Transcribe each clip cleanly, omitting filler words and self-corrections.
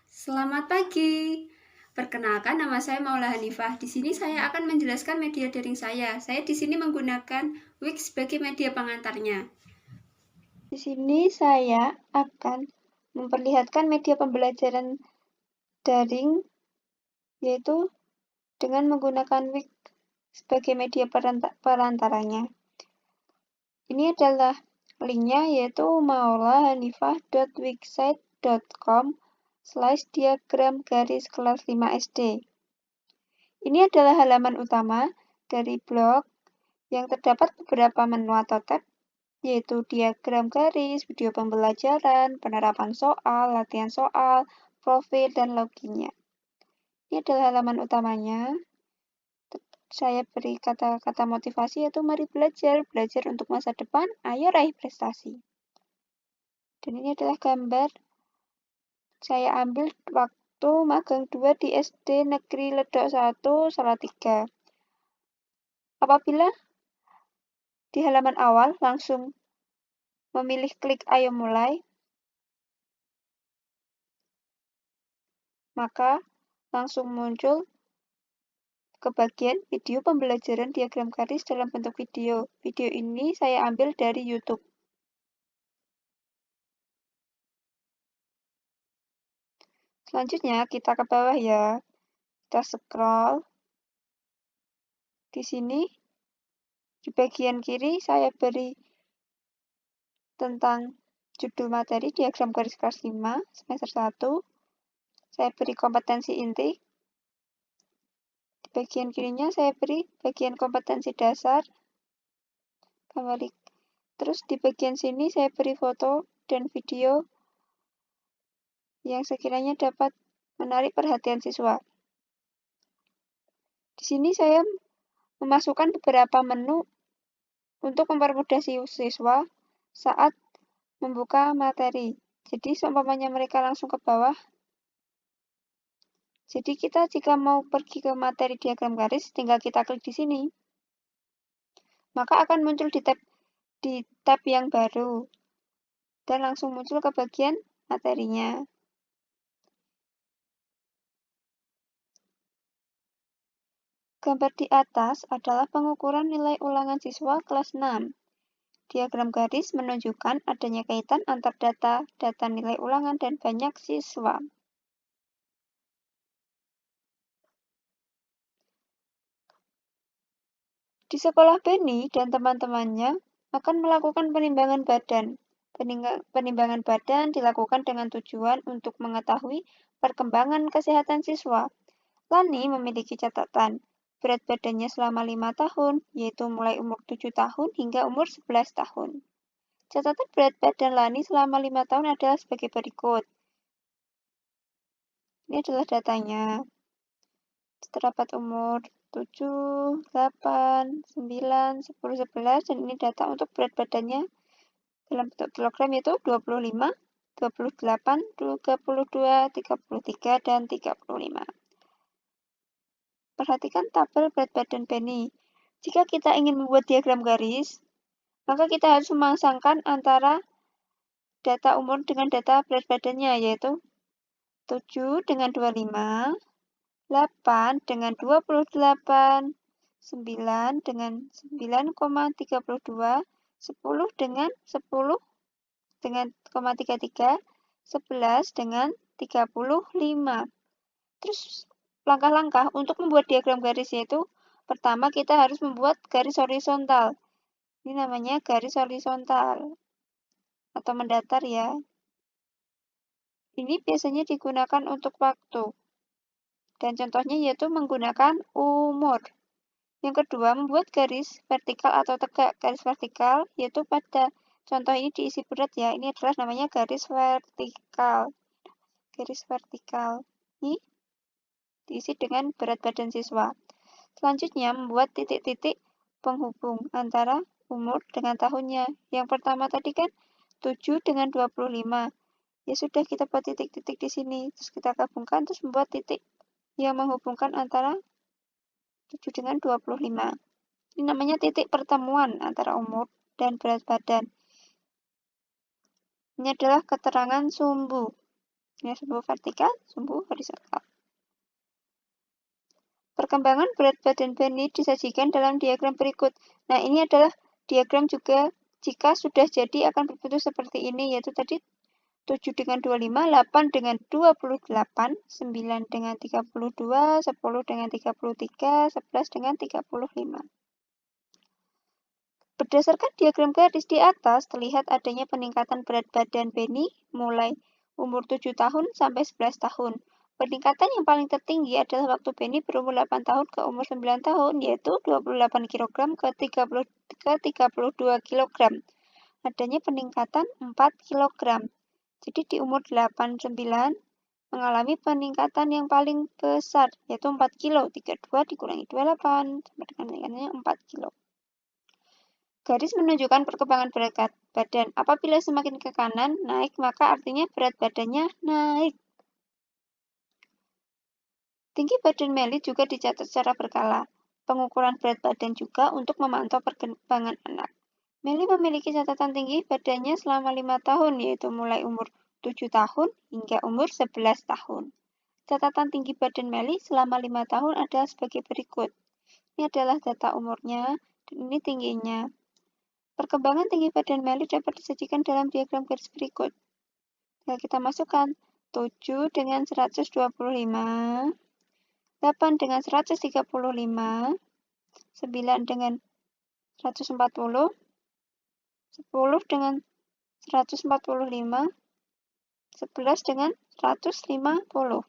Selamat pagi. Perkenalkan, nama saya Maula Hanifah. Di sini saya akan menjelaskan media daring saya. Saya di sini menggunakan Wix sebagai media pengantarnya. Di sini saya akan memperlihatkan media pembelajaran daring, yaitu dengan menggunakan Wix sebagai media perantaranya. Ini adalah linknya, yaitu maulahanifah.wixsite.com/diagram garis kelas 5 SD. Ini adalah halaman utama dari blog yang terdapat beberapa menu atau tab, yaitu diagram garis, video pembelajaran, penerapan soal, latihan soal, profil, dan loginnya. Ini adalah halaman utamanya. Saya beri kata-kata motivasi yaitu mari belajar untuk masa depan, ayo raih prestasi. Dan ini adalah gambar saya ambil waktu magang 2 di SD Negeri Ledok 1, Salatiga. Apabila di halaman awal langsung memilih klik ayo mulai, maka langsung muncul ke bagian video pembelajaran diagram garis dalam bentuk video. Video ini saya ambil dari YouTube. Selanjutnya kita ke bawah ya. Kita scroll. Di sini di bagian kiri saya beri tentang judul materi diagram garis kelas 5 semester 1. Saya beri kompetensi inti. Di bagian kirinya saya beri bagian kompetensi dasar. Kembali. Terus di bagian sini saya beri foto dan video yang sekiranya dapat menarik perhatian siswa. Di sini saya memasukkan beberapa menu untuk mempermudah siswa saat membuka materi. Jadi seumpamanya mereka langsung ke bawah. Jadi kita jika mau pergi ke materi diagram garis, tinggal kita klik di sini. Maka akan muncul di tab yang baru. Dan langsung muncul ke bagian materinya. Gambar di atas adalah pengukuran nilai ulangan siswa kelas 6. Diagram garis menunjukkan adanya kaitan antar data nilai ulangan dan banyak siswa. Di sekolah Beni dan teman-temannya akan melakukan penimbangan badan. Penimbangan badan dilakukan dengan tujuan untuk mengetahui perkembangan kesehatan siswa. Lani memiliki catatan berat badannya selama 5 tahun, yaitu mulai umur 7 tahun hingga umur 11 tahun. Catatan berat badan Lani selama 5 tahun adalah sebagai berikut. Ini adalah datanya. Terdapat umur 7, 8, 9, 10, 11, dan ini data untuk berat badannya dalam bentuk kilogram yaitu 25, 28, 32, 33, dan 35. Perhatikan tabel berat badan Beni. Jika kita ingin membuat diagram garis, maka kita harus memasangkan antara data umur dengan data berat badannya, yaitu 7 dengan 25, 8 dengan 28, 9 dengan 9,32, 10 dengan 10 dengan 33, 11 dengan 35. Terus langkah-langkah untuk membuat diagram garis yaitu pertama kita harus membuat garis horizontal. Ini namanya garis horizontal atau mendatar ya. Ini biasanya digunakan untuk waktu. Dan contohnya yaitu menggunakan umur. Yang kedua, membuat garis vertikal atau tegak. Garis vertikal yaitu pada contoh ini diisi berat ya. Ini adalah namanya garis vertikal. Garis vertikal. Ini diisi dengan berat badan siswa. Selanjutnya, membuat titik-titik penghubung antara umur dengan tahunnya. Yang pertama tadi kan 7 dengan 25. Ya sudah, kita buat titik-titik di sini. Terus kita gabungkan, terus membuat titik yang menghubungkan antara 7 dengan 25. Ini namanya titik pertemuan antara umur dan berat badan. Ini adalah keterangan sumbu. Ini sumbu vertikal, sumbu horizontal. Perkembangan berat badan Benny disajikan dalam diagram berikut. Nah, ini adalah diagram juga jika sudah jadi akan berbentuk seperti ini, yaitu tadi 7 dengan 25, 8 dengan 28, 9 dengan 32, 10 dengan 33, 11 dengan 35. Berdasarkan diagram garis di atas, terlihat adanya peningkatan berat badan Benny mulai umur 7 tahun sampai 11 tahun. Peningkatan yang paling tertinggi adalah waktu Benny berumur 8 tahun ke umur 9 tahun, yaitu 28 kg ke 32 kg. Adanya peningkatan 4 kg. Jadi di umur 8-9 mengalami peningkatan yang paling besar, yaitu 4 kg. 32 dikurangi 28, sampai dengan peningkatannya 4 kg. Garis menunjukkan perkembangan berat badan. Apabila semakin ke kanan naik, maka artinya berat badannya naik. Tinggi badan Melly juga dicatat secara berkala. Pengukuran berat badan juga untuk memantau perkembangan anak. Melly memiliki catatan tinggi badannya selama 5 tahun, yaitu mulai umur 7 tahun hingga umur 11 tahun. Catatan tinggi badan Melly selama 5 tahun adalah sebagai berikut. Ini adalah data umurnya, dan ini tingginya. Perkembangan tinggi badan Melly dapat disajikan dalam diagram garis berikut. Tinggal kita masukkan 7 dengan 125, 8 dengan 135, 9 dengan 140, 10 dengan 145, 11 dengan 150.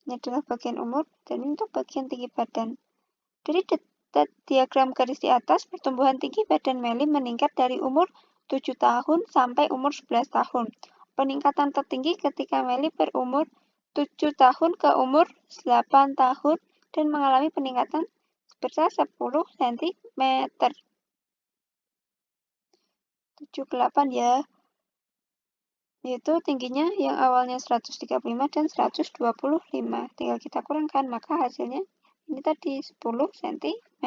Ini adalah bagian umur, dan ini untuk bagian tinggi badan. Dari diagram garis di atas, pertumbuhan tinggi badan Melly meningkat dari umur 7 tahun sampai umur 11 tahun. Peningkatan tertinggi ketika Melly berumur 7 tahun ke umur 8 tahun dan mengalami peningkatan sebesar 10 cm. 7 ke 8 ya, yaitu tingginya yang awalnya 135 dan 125. Tinggal kita kurangkan, maka hasilnya ini tadi 10 cm.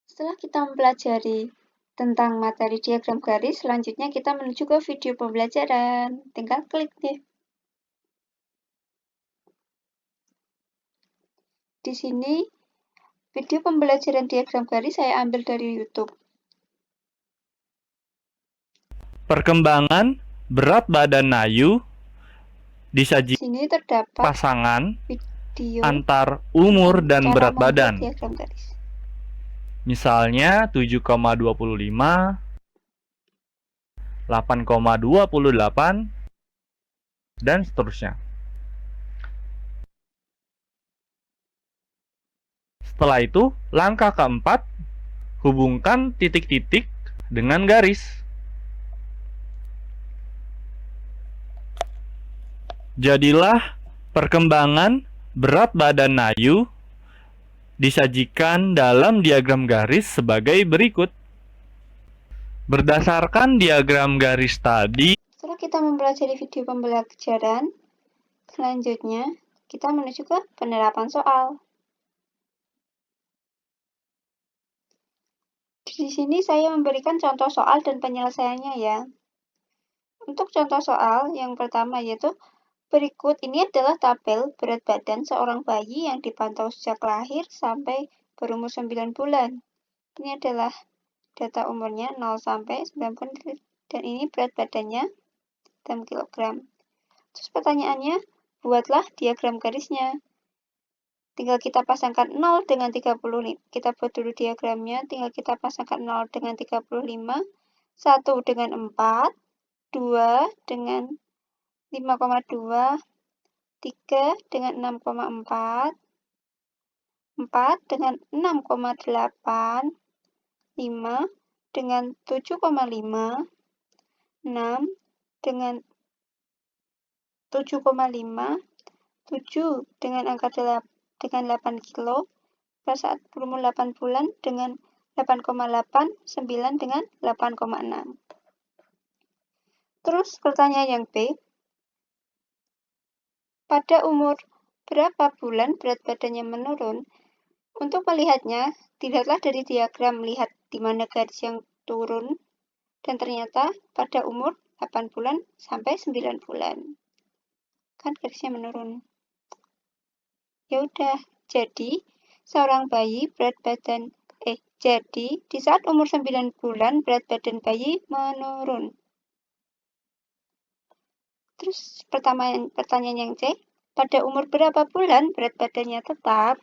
Setelah kita mempelajari tentang materi diagram garis, selanjutnya kita menuju ke video pembelajaran. Tinggal klik deh. Di sini, video pembelajaran diagram garis saya ambil dari YouTube. Perkembangan berat badan Nayu Di disajikan sini terdapat pasangan video antar umur dan cara berat membuat badan. diagram garis. Misalnya 7,25, 8,28, dan seterusnya. Setelah itu, langkah keempat, hubungkan titik-titik dengan garis. Jadilah perkembangan berat badan Nayu disajikan dalam diagram garis sebagai berikut. Berdasarkan diagram garis tadi, Setelah kita mempelajari video pembelajaran, selanjutnya kita menuju ke penerapan soal. Di sini saya memberikan contoh soal dan penyelesaiannya ya. Untuk contoh soal yang pertama yaitu berikut ini adalah tabel berat badan seorang bayi yang dipantau sejak lahir sampai berumur 9 bulan. Ini adalah data umurnya 0 sampai 9 bulan dan ini berat badannya dalam kilogram. Terus pertanyaannya, buatlah diagram garisnya. Tinggal kita pasangkan 0 dengan 35. Kita buat dulu diagramnya, tinggal kita pasangkan 0 dengan 35, 1 dengan 4, 2 dengan 5,2, 3 dengan 6,4, 4 dengan 6,8, 5 dengan 7,5, 6 dengan 7,5, 7 dengan angka 8 kilo, pada saat berumur 8 bulan dengan 8,8, 9 dengan 8,6. Terus pertanyaan yang B, pada umur berapa bulan berat badannya menurun? Untuk melihatnya, dilihatlah dari diagram, lihat di mana garis yang turun Dan ternyata pada umur 8 bulan sampai 9 bulan. Kan garisnya menurun. Ya udah, jadi seorang bayi jadi di saat umur 9 bulan berat badan bayi menurun. Terus pertanyaan yang C, pada umur berapa bulan berat badannya tetap?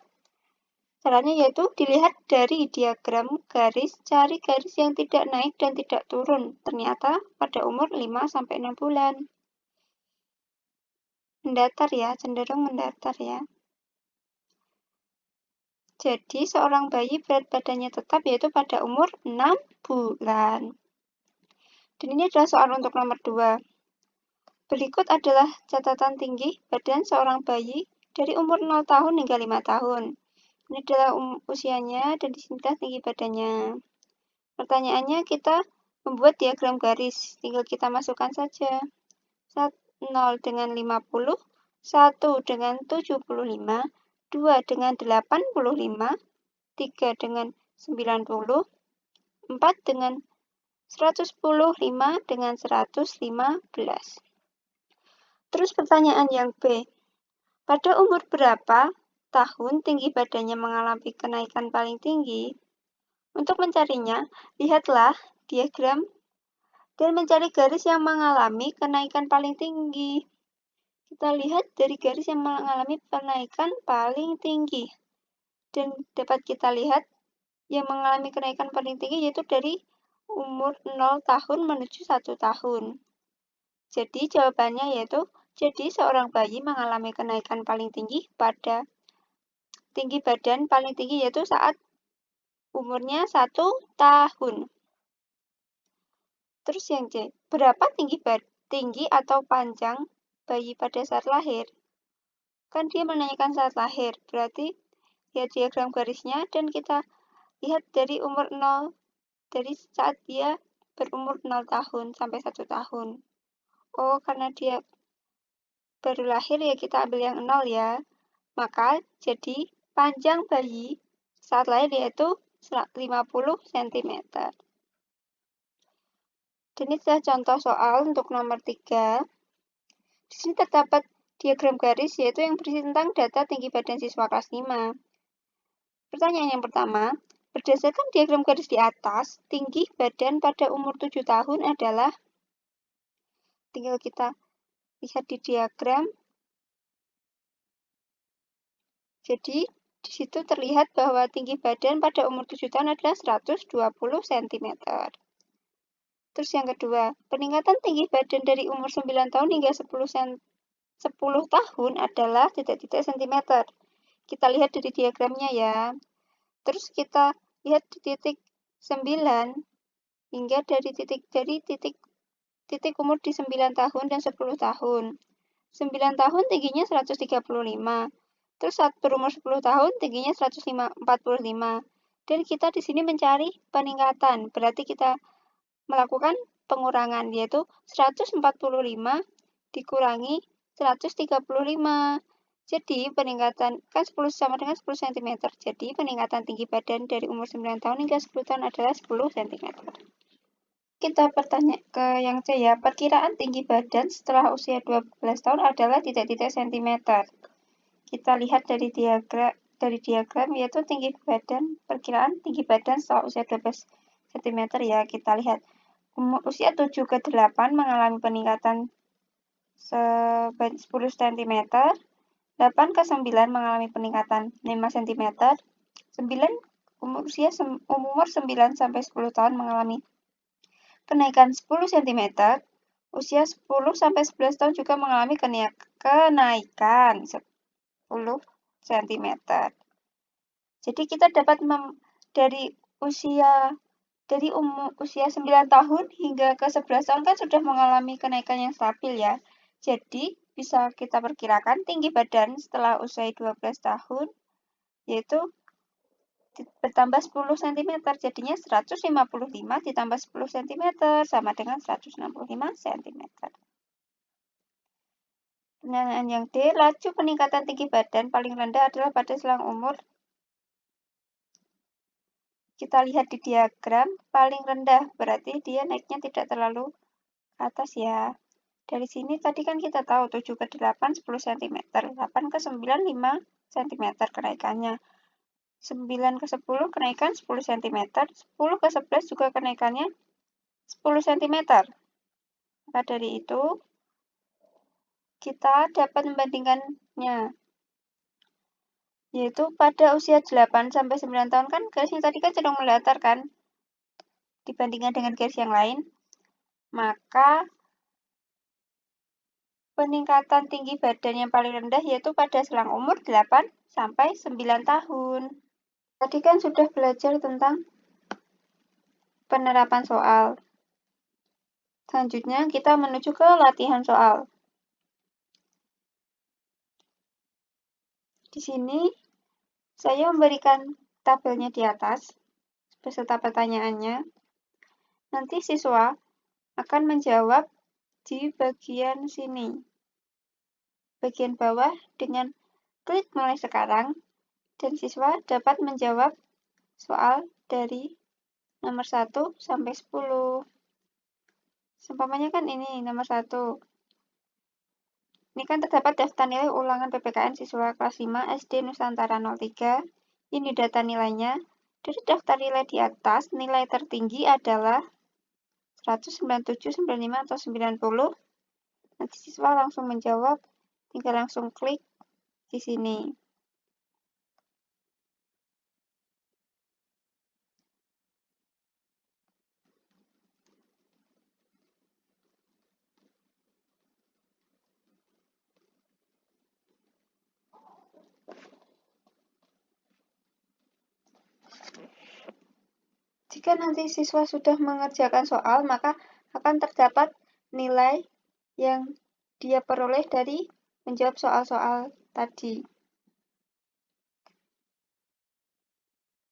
Caranya yaitu dilihat dari diagram garis, cari garis yang tidak naik dan tidak turun. Ternyata pada umur 5-6 bulan. Mendatar ya, cenderung mendatar ya. Jadi seorang bayi berat badannya tetap yaitu pada umur 6 bulan. Dan ini adalah soal untuk nomor 2. Berikut adalah catatan tinggi badan seorang bayi dari umur 0 tahun hingga 5 tahun. Ini adalah usianya dan di sini adalah tinggi badannya. Pertanyaannya kita membuat diagram garis. Tinggal kita masukkan saja. 0 dengan 50, 1 dengan 75, 2 dengan 85, 3 dengan 90, 4 dengan 110, 5 dengan 115. Terus pertanyaan yang B. Pada umur berapa tahun tinggi badannya mengalami kenaikan paling tinggi? Untuk mencarinya, lihatlah diagram dan mencari garis yang mengalami kenaikan paling tinggi. Kita lihat dari garis yang mengalami kenaikan paling tinggi. Dan dapat kita lihat yang mengalami kenaikan paling tinggi yaitu dari umur 0 tahun menuju 1 tahun. Jadi jawabannya yaitu, jadi seorang bayi mengalami kenaikan paling tinggi pada tinggi badan paling tinggi yaitu saat umurnya 1 tahun. Terus yang C, berapa tinggi atau panjang bayi pada saat lahir? Kan dia menanyakan saat lahir, berarti lihat diagram garisnya dan kita lihat dari umur 0, dari saat dia berumur 0 tahun sampai 1 tahun. Oh, karena dia baru lahir ya kita ambil yang 0 ya. Maka jadi panjang bayi saat lahir yaitu 50 cm. Dan ini adalah contoh soal untuk nomor 3. Di sini terdapat diagram garis yaitu yang berisi tentang data tinggi badan siswa kelas 5. Pertanyaan yang pertama, berdasarkan diagram garis di atas, tinggi badan pada umur 7 tahun adalah, tinggal kita lihat di diagram. Jadi, di situ terlihat bahwa tinggi badan pada umur 7 tahun adalah 120 cm. Terus yang kedua, peningkatan tinggi badan dari umur 9 tahun hingga 10 tahun adalah titik-titik cm. Kita lihat dari diagramnya ya. Terus kita lihat di titik 9 hingga dari titik umur di 9 tahun dan 10 tahun. 9 tahun tingginya 135. Terus saat berumur 10 tahun tingginya 145. Dan kita di sini mencari peningkatan. Berarti kita melakukan pengurangan yaitu 145 dikurangi 135. Jadi peningkatan kan 10 sama dengan 10 cm. Jadi peningkatan tinggi badan dari umur 9 tahun hingga 10 tahun adalah 10 cm. Kita bertanya ke yang C ya. Perkiraan tinggi badan setelah usia 12 tahun adalah titik-titik cm. Kita lihat dari diagram yaitu tinggi badan, perkiraan tinggi badan setelah usia 12 cm ya. Kita lihat usia 7 ke 8 mengalami peningkatan 10 cm, 8 ke 9 mengalami peningkatan 5 cm, umur 9 sampai 10 tahun mengalami kenaikan 10 cm, usia 10 sampai 11 tahun juga mengalami kenaikan 10 cm. Jadi kita dapat dari usia 9 tahun hingga ke 11 tahun kan sudah mengalami kenaikan yang stabil ya. Jadi bisa kita perkirakan tinggi badan setelah usia 12 tahun yaitu bertambah 10 cm. Jadinya 155 ditambah 10 cm sama dengan 165 cm. Pertanyaan yang D, laju peningkatan tinggi badan paling rendah adalah pada selang umur kita lihat di diagram, paling rendah, berarti dia naiknya tidak terlalu ke atas ya. Dari sini tadi kan kita tahu 7 ke 8, 10 cm. 8 ke 9, 5 cm kenaikannya. 9 ke 10 kenaikan 10 cm. 10 ke 11 juga kenaikannya 10 cm. Maka dari itu, kita dapat membandingkannya. Yaitu pada usia 8-9 tahun kan garisnya tadi kan cenderung mendatar kan? Dibandingkan dengan garis yang lain. Maka peningkatan tinggi badan yang paling rendah yaitu pada selang umur 8-9 tahun. Tadi kan sudah belajar tentang penerapan soal. Selanjutnya kita menuju ke latihan soal. Di sini saya memberikan tabelnya di atas beserta pertanyaannya. Nanti siswa akan menjawab di bagian sini. Bagian bawah dengan klik mulai sekarang dan siswa dapat menjawab soal dari nomor 1 sampai 10. Seumpamanya kan ini nomor 1. Ini kan terdapat daftar nilai ulangan PPKN siswa kelas 5 SD Nusantara 03. Ini data nilainya. Dari daftar nilai di atas, nilai tertinggi adalah 197, 95, atau 90. Nanti siswa langsung menjawab, tinggal langsung klik di sini. Jika nanti siswa sudah mengerjakan soal, maka akan terdapat nilai yang dia peroleh dari menjawab soal-soal tadi.